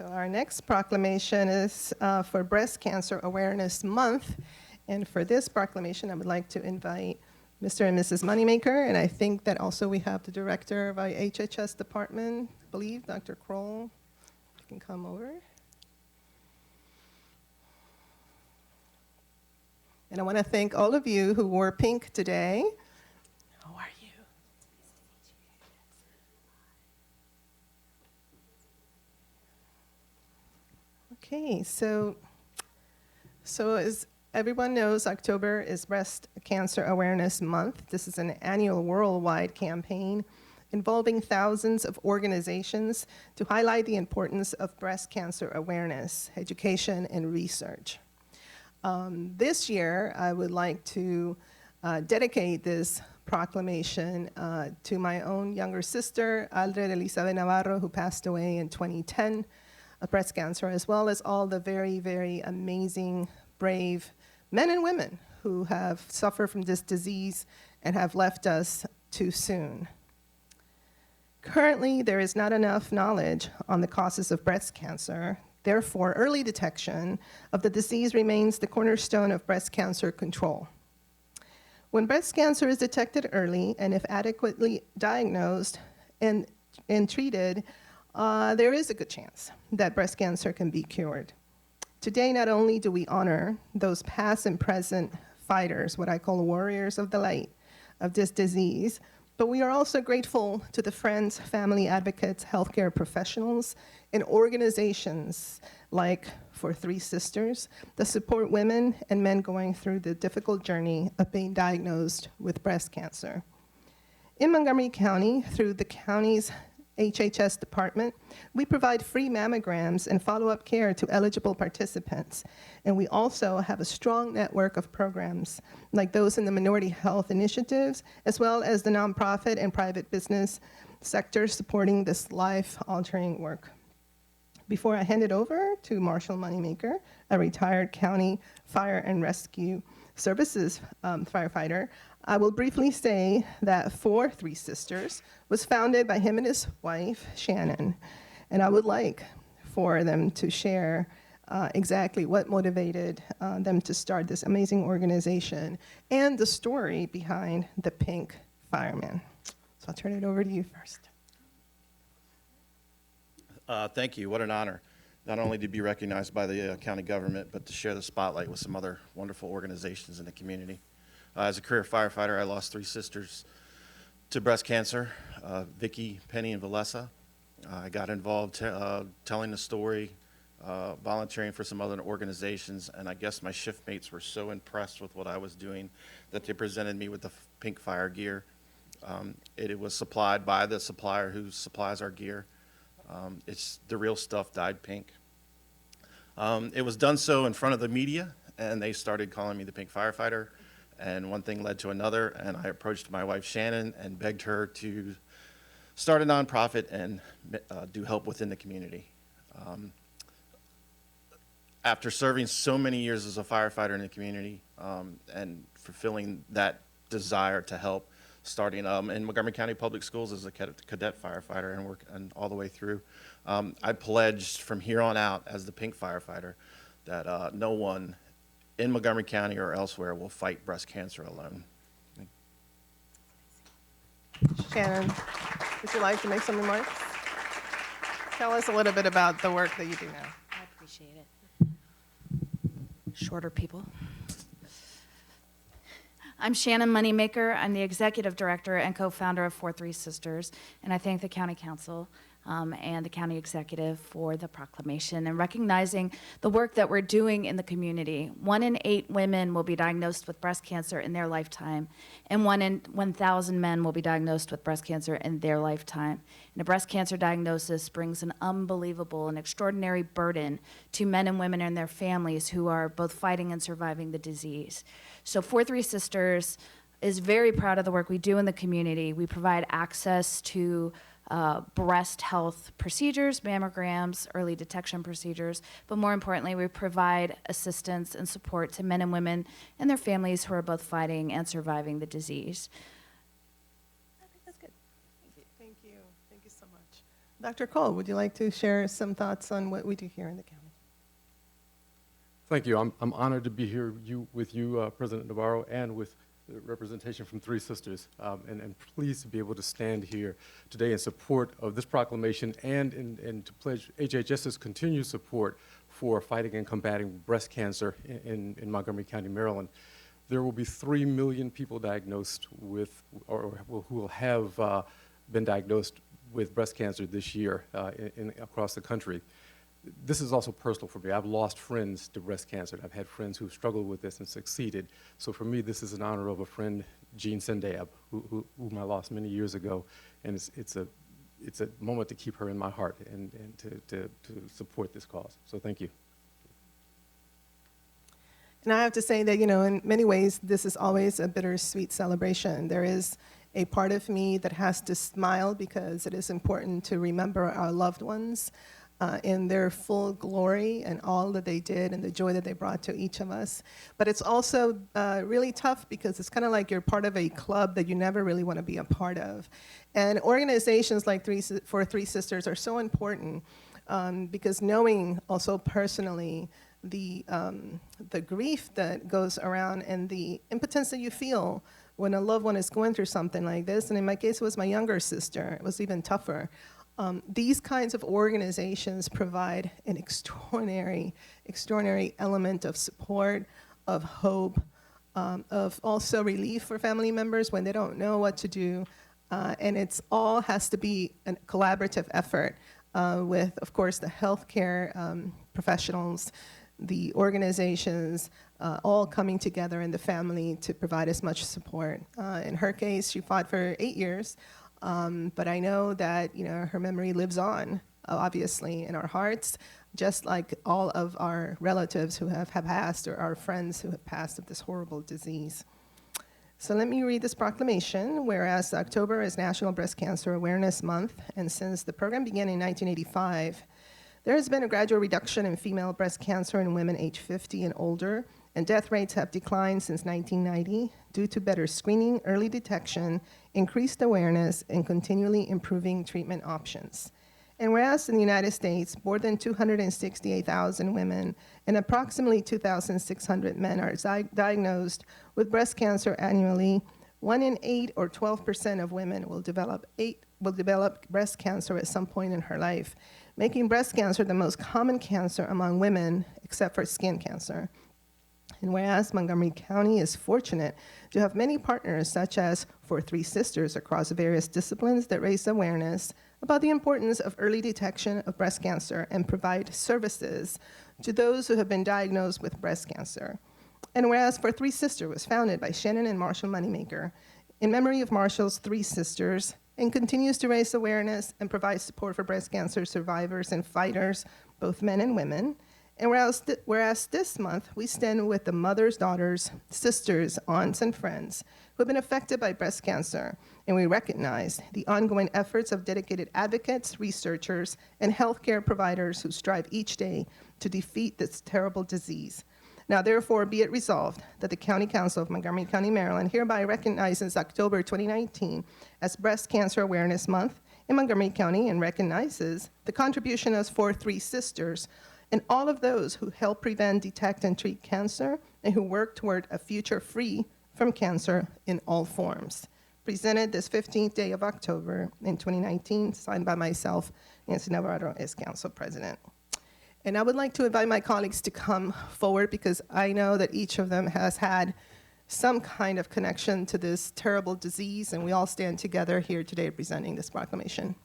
So our next proclamation is for Breast Cancer Awareness Month. And for this proclamation, I would like to invite Mr. and Mrs. Moneymaker, and I think that also we have the director of our HHS department, I believe, Dr. Kroll. You can come over. And I want to thank all of you who wore pink today. How are you? Okay, so as everyone knows, October is Breast Cancer Awareness Month. This is an annual worldwide campaign involving thousands of organizations to highlight the importance of breast cancer awareness, education, and research. This year, I would like to dedicate this proclamation to my own younger sister, Aldred Elizabeth Navarro, who passed away in 2010 of breast cancer, as well as all the very, very amazing, brave men and women who have suffered from this disease and have left us too soon. Currently, there is not enough knowledge on the causes of breast cancer. Therefore, early detection of the disease remains the cornerstone of breast cancer control. When breast cancer is detected early and if adequately diagnosed and treated, there is a good chance that breast cancer can be cured. Today, not only do we honor those past and present fighters, what I call warriors of the light of this disease, but we are also grateful to the friends, family advocates, healthcare professionals, and organizations like For Three Sisters that support women and men going through the difficult journey of being diagnosed with breast cancer. In Montgomery County, through the county's HHS department, we provide free mammograms and follow-up care to eligible participants. And we also have a strong network of programs like those in the minority health initiatives, as well as the nonprofit and private business sectors supporting this life-altering work. Before I hand it over to Marshall Moneymaker, a retired county fire and rescue services firefighter, I will briefly say that For Three Sisters was founded by him and his wife, Shannon. And I would like for them to share exactly what motivated them to start this amazing organization and the story behind the Pink Fireman. So I'll turn it over to you first. Thank you. What an honor, not only to be recognized by the county government, but to share the spotlight with some other wonderful organizations in the community. As a career firefighter, I lost 3 sisters to breast cancer, Vicky, Penny, and Valessa. I got involved telling the story, volunteering for some other organizations, and I guess my shift mates were so impressed with what I was doing that they presented me with the pink fire gear. It was supplied by the supplier who supplies our gear. It's the real stuff dyed pink. It was done so in front of the media, and they started calling me the Pink Firefighter, and one thing led to another, and I approached my wife Shannon and begged her to start a nonprofit and do help within the community. After serving so many years as a firefighter in the community and fulfilling that desire to help, starting in Montgomery County Public Schools as a cadet firefighter and work all the way through, I pledged from here on out as the Pink Firefighter that no one in Montgomery County or elsewhere will fight breast cancer alone. Shannon, would you like to make some remarks? Tell us a little bit about the work that you do now. I appreciate it. Shorter people. I'm Shannon Moneymaker. I'm the executive director and co-founder of For Three Sisters, and I thank the county council and the county executive for the proclamation and recognizing the work that we're doing in the community. 1 in 8 women will be diagnosed with breast cancer in their lifetime, and 1 in 1,000 men will be diagnosed with breast cancer in their lifetime. And a breast cancer diagnosis brings an unbelievable and extraordinary burden to men and women and their families who are both fighting and surviving the disease. So For Three Sisters is very proud of the work we do in the community. We provide access to breast health procedures, mammograms, early detection procedures, but more importantly, we provide assistance and support to men and women and their families who are both fighting and surviving the disease. I think that's good. Thank you. Thank you so much. Dr. Cole, would you like to share some thoughts on what we do here in the county? Thank you. I'm honored to be here with you, President Navarro, and with representation from Three Sisters, and pleased to be able to stand here today in support of this proclamation and to pledge HHS's continued support for fighting and combating breast cancer in Montgomery County, Maryland. There will be 3 million people diagnosed with, or who will have been diagnosed with breast cancer this year across the country. This is also personal for me. I've lost friends to breast cancer. I've had friends who've struggled with this and succeeded. So for me, this is an honor of a friend, Jean Sendab, whom I lost many years ago. And it's a moment to keep her in my heart and to support this cause. So thank you. And I have to say that, you know, in many ways, this is always a bittersweet celebration. There is a part of me that has to smile because it is important to remember our loved ones in their full glory and all that they did and the joy that they brought to each of us. But it's also really tough because it's kind of like you're part of a club that you never really want to be a part of. And organizations like for Three Sisters are so important because knowing also personally the grief that goes around and the impotence that you feel when a loved one is going through something like this, and in my case it was my younger sister, it was even tougher. These kinds of organizations provide an extraordinary element of support, of hope, of also relief for family members when they don't know what to do. And it's all has to be a collaborative effort with, of course, the healthcare professionals, the organizations, all coming together in the family to provide as much support. In her case, she fought for 8 years. But I know that, you know, her memory lives on, obviously, in our hearts, just like all of our relatives who have passed or our friends who have passed of this horrible disease. So let me read this proclamation. Whereas October is National Breast Cancer Awareness Month, and since the program began in 1985, there has been a gradual reduction in female breast cancer in women age 50 and older, and death rates have declined since 1990 due to better screening, early detection, increased awareness, and continually improving treatment options. And whereas in the United States, more than 268,000 women and approximately 2,600 men are diagnosed with breast cancer annually, 1 in 8 or 12% of women will develop breast cancer at some point in her life, making breast cancer the most common cancer among women except for skin cancer. And whereas Montgomery County is fortunate to have many partners, such as For Three Sisters, across various disciplines that raise awareness about the importance of early detection of breast cancer and provide services to those who have been diagnosed with breast cancer. And whereas For Three Sisters was founded by Shannon and Marshall Moneymaker in memory of Marshall's 3 sisters and continues to raise awareness and provide support for breast cancer survivors and fighters, both men and women. And whereas this month, we stand with the mothers, daughters, sisters, aunts, and friends who have been affected by breast cancer, and we recognize the ongoing efforts of dedicated advocates, researchers, and healthcare providers who strive each day to defeat this terrible disease. Now, therefore, be it resolved that the County Council of Montgomery County, Maryland hereby recognizes October 2019 as Breast Cancer Awareness Month in Montgomery County and recognizes the contribution of For Three Sisters and all of those who help prevent, detect, and treat cancer, and who work toward a future free from cancer in all forms. Presented this 15th day of October in 2019, signed by myself, Nancy Navarro, as Council President. And I would like to invite my colleagues to come forward because I know that each of them has had some kind of connection to this terrible disease, and we all stand together here today presenting this proclamation.